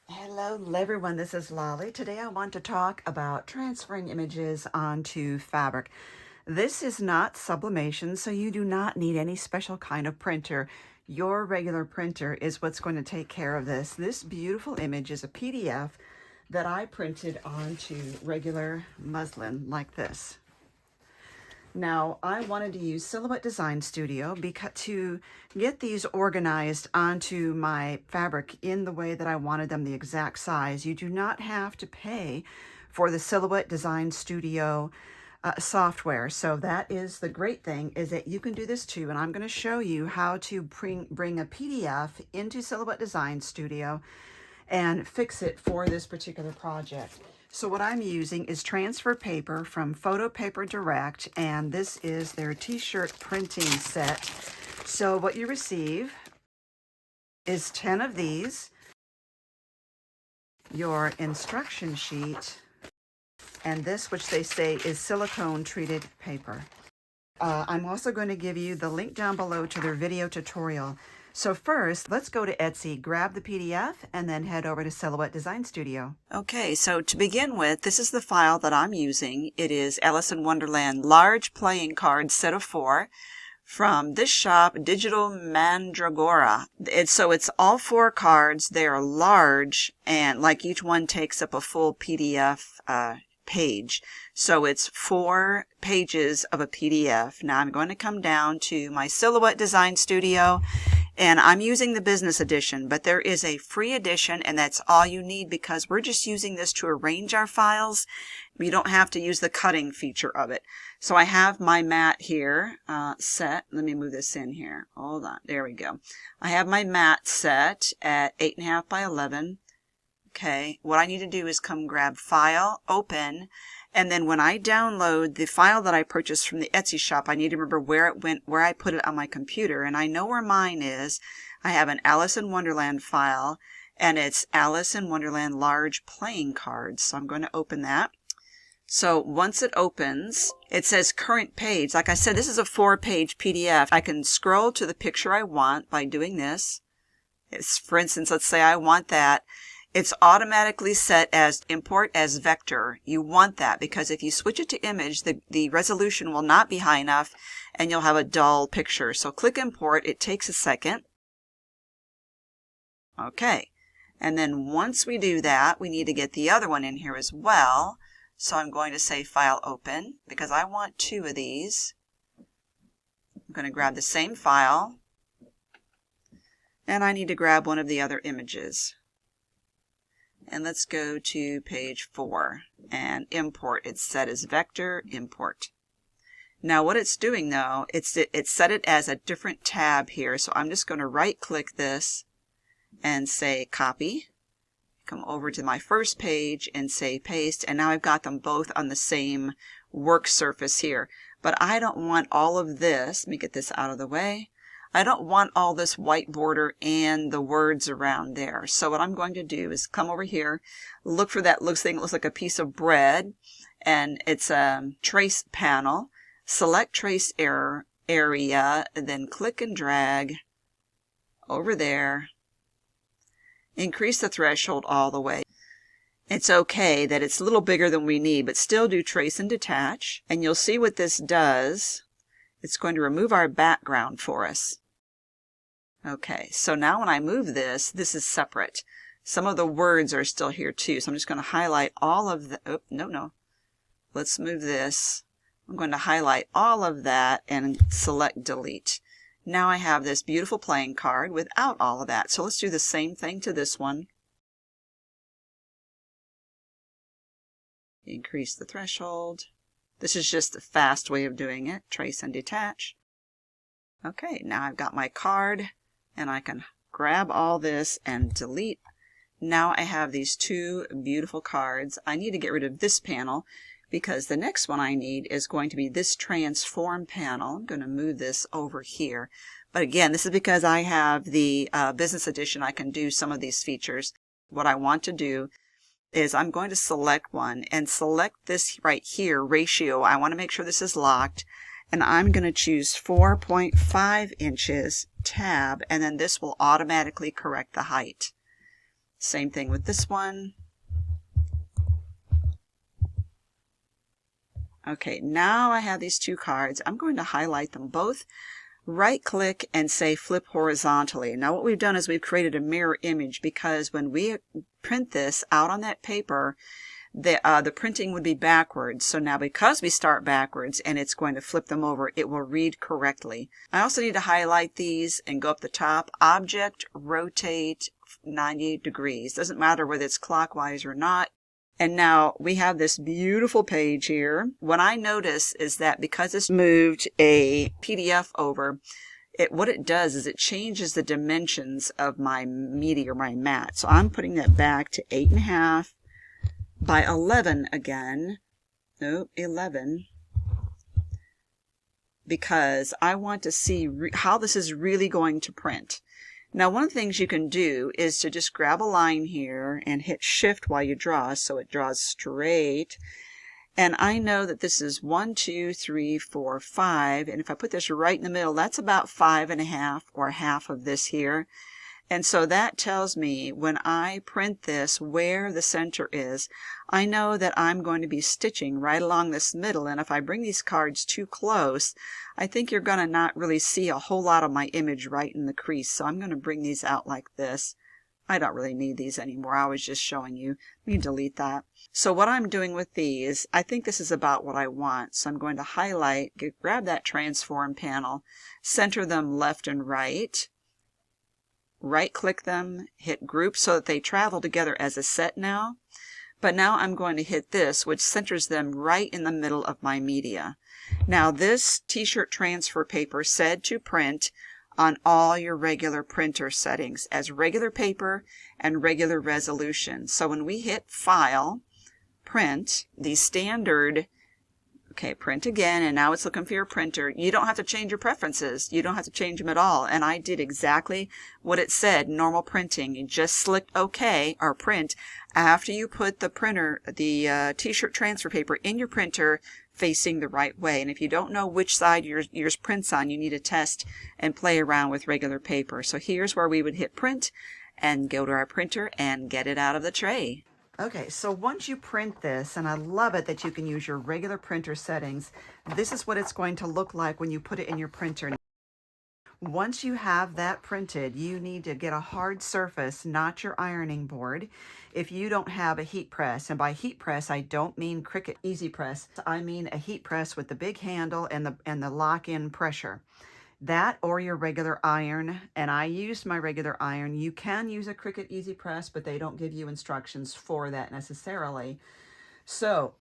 Hello everyone, this is Lolly. Today I want to talk about transferring images onto fabric. This is not sublimation, so you do not need any special kind of printer. Your regular printer is what's going to take care of this. This beautiful image is a PDF that I printed onto regular muslin like this. Now, I wanted to use Silhouette Design Studio to get these organized onto my fabric in the way that I wanted them, the exact size. You do not have to pay for the Silhouette Design Studio software. So that is the great thing, is that you can do this too. And I'm going to show you how to bring a PDF into Silhouette Design Studio and fix it for this particular project. So what I'm using is transfer paper from Photo Paper Direct, and this is their t-shirt printing set. So what you receive is 10 of these, your instruction sheet, and this, which they say is silicone treated paper. I'm also going to give you the link down below to their video tutorial. So first, let's go to Etsy, grab the PDF, and then head over to Silhouette Design Studio. Okay, so to begin with, this is the file that I'm using. It is Alice in Wonderland Large Playing Cards Set of 4 from this shop, Digital Mandragora. So it's all 4 cards. They are large, and like each one takes up a full PDF page. So it's 4 pages of a PDF. Now I'm going to come down to my Silhouette Design Studio, and I'm using the business edition, but there is a free edition, and that's all you need because we're just using this to arrange our files. You don't have to use the cutting feature of it. So I have my mat here set. Let me move this in here. Hold on. There we go. I have my mat set at 8.5 by 11. Okay. What I need to do is come grab File, Open, and then when I download the file that I purchased from the Etsy shop, I need to remember where it went, where I put it on my computer. And I know where mine is. I have an Alice in Wonderland file, and it's Alice in Wonderland Large Playing Cards. So I'm going to open that. So once it opens, it says current page. Like I said, this is a 4-page PDF. I can scroll to the picture I want by doing this. For instance, let's say I want that. It's automatically set as import as vector. You want that because if you switch it to image, the resolution will not be high enough and you'll have a dull picture. So click import. It takes a second. Okay. And then once we do that, we need to get the other one in here as well. So I'm going to say File, Open, because I want 2 of these. I'm going to grab the same file, and I need to grab one of the other images. And let's go to page 4 and import. It's set as vector, import. Now what it's doing though, it's set it as a different tab here. So I'm just going to right click this and say copy. Come over to my first page and say paste. And now I've got them both on the same work surface here. But I don't want all of this. Let me get this out of the way. I don't want all this white border and the words around there. So what I'm going to do is come over here, look for that thing that looks like a piece of bread, and it's a trace panel. Select trace area, then click and drag over there. Increase the threshold all the way. It's okay that it's a little bigger than we need, but still do trace and detach. And you'll see what this does. It's going to remove our background for us. Okay, so now when I move this, this is separate. Some of the words are still here too, so I'm just going to highlight all of the, oh, no. Let's move this. I'm going to highlight all of that and select delete. Now I have this beautiful playing card without all of that. So let's do the same thing to this one. Increase the threshold. This is just a fast way of doing it. Trace and detach. Okay, now I've got my card and I can grab all this and delete. Now I have these 2 beautiful cards. I need to get rid of this panel because the next one I need is going to be this transform panel. I'm going to move this over here. But again, this is because I have the business edition. I can do some of these features. What I want to do is I'm going to select one and select this right here, ratio. I want to make sure this is locked. And I'm going to choose 4.5 inches, tab, and then this will automatically correct the height. Same thing with this one. Okay, now I have these two cards. I'm going to highlight them both. Right click and say flip horizontally. Now what we've done is we've created a mirror image, because when we print this out on that paper, the printing would be backwards. So now because we start backwards and it's going to flip them over, it will read correctly. I also need to highlight these and go up the top. Object, rotate 98 degrees. Doesn't matter whether it's clockwise or not. And now we have this beautiful page here. What I notice is that because it's moved a PDF over, what it does is it changes the dimensions of my media or my mat. So I'm putting that back to 8.5 by 11 again. Nope, 11. Because I want to see how this is really going to print. Now, one of the things you can do is to just grab a line here and hit shift while you draw, so it draws straight. And I know that this is 1, 2, 3, 4, 5. And if I put this right in the middle, that's about 5.5 or half of this here. And so that tells me when I print this where the center is. I know that I'm going to be stitching right along this middle, and if I bring these cards too close, I think you're going to not really see a whole lot of my image right in the crease. So I'm going to bring these out like this. I don't really need these anymore. I was just showing you. Let me delete that. So what I'm doing with these, I think this is about what I want. So I'm going to highlight, grab that transform panel, center them left and right. Right click them, hit group so that they travel together as a set now. But now I'm going to hit this, which centers them right in the middle of my media. Now this t-shirt transfer paper said to print on all your regular printer settings as regular paper and regular resolution. So when we hit File, Print, the standard, okay, print again, and now it's looking for your printer. You don't have to change your preferences. You don't have to change them at all. And I did exactly what it said, normal printing. You just select OK or print after you put the printer, the t-shirt transfer paper in your printer facing the right way. And if you don't know which side yours prints on, you need to test and play around with regular paper. So here's where we would hit print and go to our printer and get it out of the tray. Okay, so once you print this, and I love it that you can use your regular printer settings, this is what it's going to look like when you put it in your printer. Once you have that printed, you need to get a hard surface, not your ironing board, if you don't have a heat press. And by heat press, I don't mean Cricut Easy Press. I mean a heat press with the big handle and the lock-in pressure. That or your regular iron, and I used my regular iron. You can use a Cricut Easy Press, but they don't give you instructions for that necessarily. So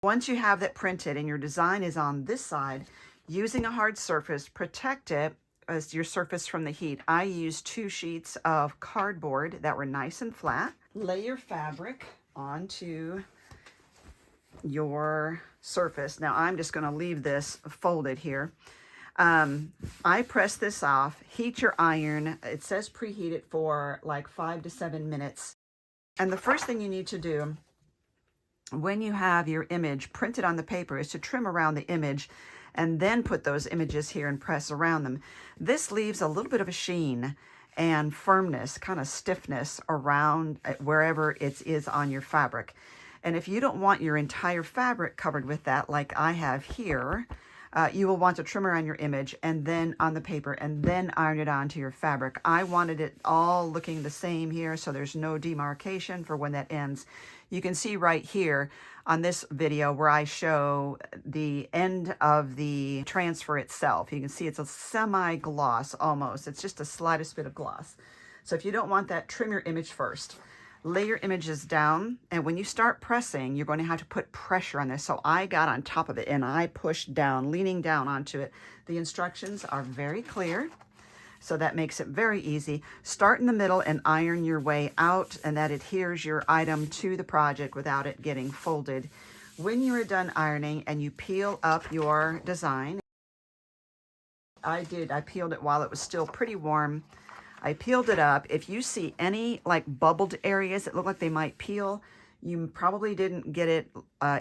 once you have that printed and your design is on this side, using a hard surface, protect it as your surface from the heat. I used 2 sheets of cardboard that were nice and flat. Lay your fabric onto your surface. Now I'm just going to leave this folded here. I press this off, heat your iron. It says preheat it for like 5 to 7 minutes. And the first thing you need to do when you have your image printed on the paper is to trim around the image and then put those images here and press around them. This leaves a little bit of a sheen and firmness, kind of stiffness around wherever it is on your fabric. And if you don't want your entire fabric covered with that, like I have here, you will want to trim around your image and then on the paper and then iron it onto your fabric. I wanted it all looking the same here, so there's no demarcation for when that ends. You can see right here on this video where I show the end of the transfer itself. You can see it's a semi-gloss almost. It's just the slightest bit of gloss. So if you don't want that, trim your image first. Lay your images down, and when you start pressing, you're going to have to put pressure on this. So I got on top of it and I pushed down, leaning down onto it. The instructions are very clear, so that makes it very easy. Start in the middle and iron your way out, and that adheres your item to the project without it getting folded. When you're done ironing and you peel up your design, I peeled it while it was still pretty warm. I peeled it up. If you see any like bubbled areas that look like they might peel, You probably didn't get it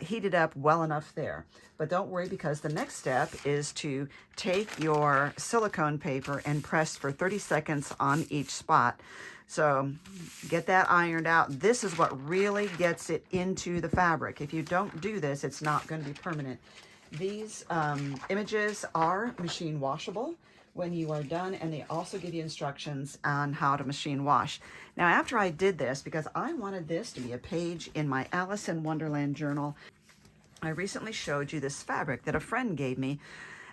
heated up well enough there. But don't worry, because the next step is to take your silicone paper and press for 30 seconds on each spot. So get that ironed out. This is what really gets it into the fabric. If you don't do this, it's not going to be permanent. These images are machine washable when you are done, and they also give you instructions on how to machine wash. Now, after I did this, because I wanted this to be a page in my Alice in Wonderland journal, I recently showed you this fabric that a friend gave me,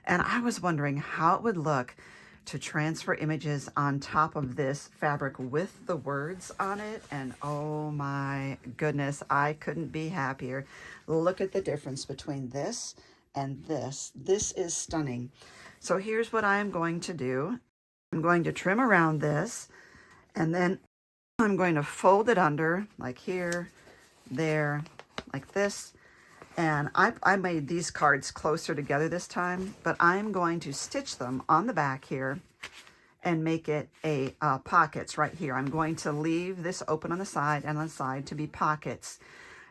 and I was wondering how it would look to transfer images on top of this fabric with the words on it, and oh my goodness, I couldn't be happier. Look at the difference between this and this. This is stunning. So here's what I am going to do. I'm going to trim around this, and then I'm going to fold it under, like here, there, like this. And I made these cards closer together this time, but I'm going to stitch them on the back here and make it a pockets right here. I'm going to leave this open on the side and on the side to be pockets.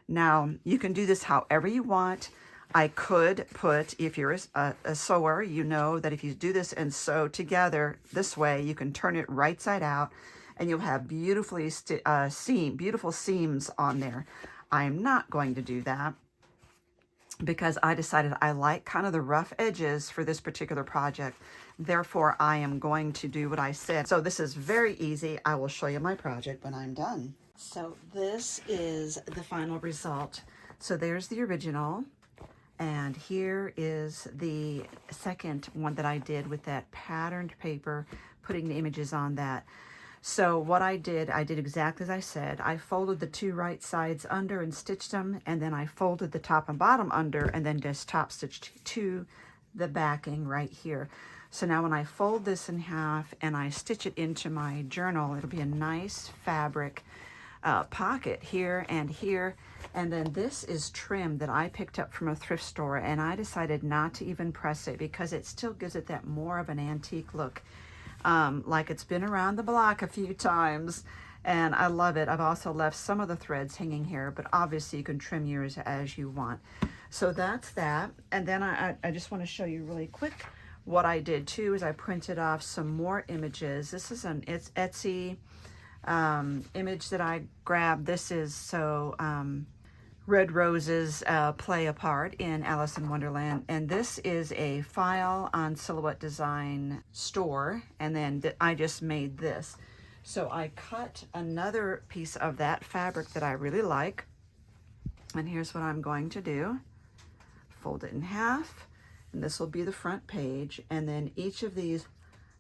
Now, you can do this however you want. I could put, if you're a sewer, you know that if you do this and sew together this way, you can turn it right side out and you'll have beautiful seams on there. I'm not going to do that because I decided I like kind of the rough edges for this particular project. Therefore, I am going to do what I said. So this is very easy. I will show you my project when I'm done. So this is the final result. So there's the original. And here is the second one that I did with that patterned paper, putting the images on that. So what I did exactly as I said. I folded the two right sides under and stitched them, and then I folded the top and bottom under and then just top stitched to the backing right here. So now when I fold this in half and I stitch it into my journal, it'll be a nice fabric pocket here and here. And then this is trim that I picked up from a thrift store, and I decided not to even press it because it still gives it that more of an antique look, like it's been around the block a few times, and I love it. I've also left some of the threads hanging here, but obviously you can trim yours as you want. So that's that. And then I just want to show you really quick what I did too is I printed off some more images. This is an Etsy image that I grabbed. This is so Red Roses play a part in Alice in Wonderland, and this is a file on Silhouette Design store, and then I just made this. So I cut another piece of that fabric that I really like, and here's what I'm going to do. Fold it in half, and this will be the front page, and then each of these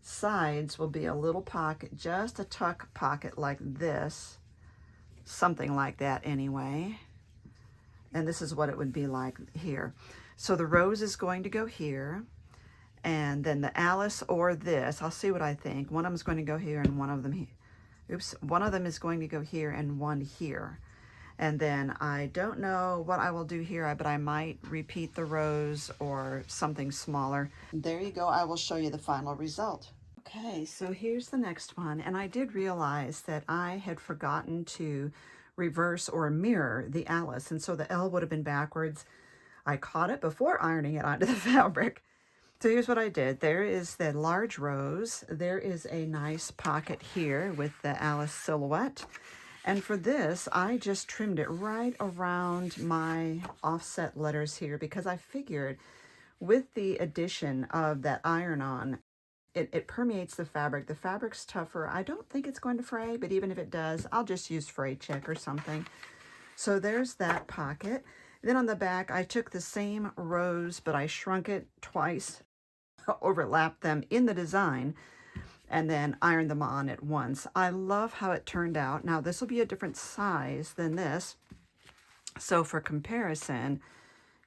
sides will be a little pocket, just a tuck pocket like this, something like that anyway. And this is what it would be like here. So the rose is going to go here, and then the Alice or this, I'll see what I think. One of them is going to go here and one of them here. Oops, one of them is going to go here and one here. And then I don't know what I will do here, but I might repeat the rose or something smaller. There you go. I will show you the final result. Okay, so here's the next one. And I did realize that I had forgotten to reverse or mirror the Alice, and so the L would have been backwards. I caught it before ironing it onto the fabric. So here's what I did. There is the large rose. There is a nice pocket here with the Alice silhouette. And for this, I just trimmed it right around my offset letters here because I figured with the addition of that iron-on, it permeates the fabric. The fabric's tougher. I don't think it's going to fray, but even if it does, I'll just use fray check or something. So there's that pocket. Then on the back, I took the same rose, but I shrunk it twice, overlapped them in the design, and then ironed them on at once. I love how it turned out. Now, this will be a different size than this. So for comparison,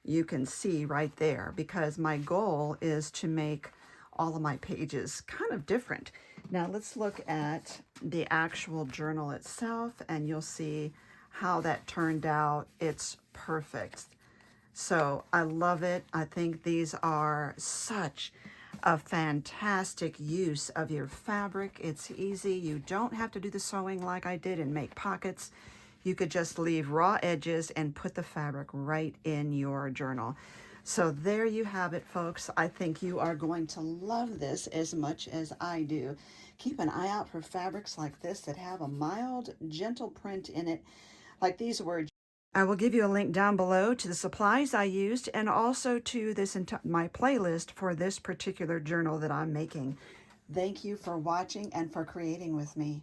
you can see right there, because my goal is to make all of my pages kind of different. Now let's look at the actual journal itself, and you'll see how that turned out. It's perfect. So I love it. I think these are such a fantastic use of your fabric. It's easy. You don't have to do the sewing like I did and make pockets. you could just leave raw edges and put the fabric right in your journal. So there you have it, folks. I think you are going to love this as much as I do. Keep an eye out for fabrics like this that have a mild, gentle print in it, like these words. I will give you a link down below to the supplies I used and also to my playlist for this particular journal that I'm making. Thank you for watching and for creating with me.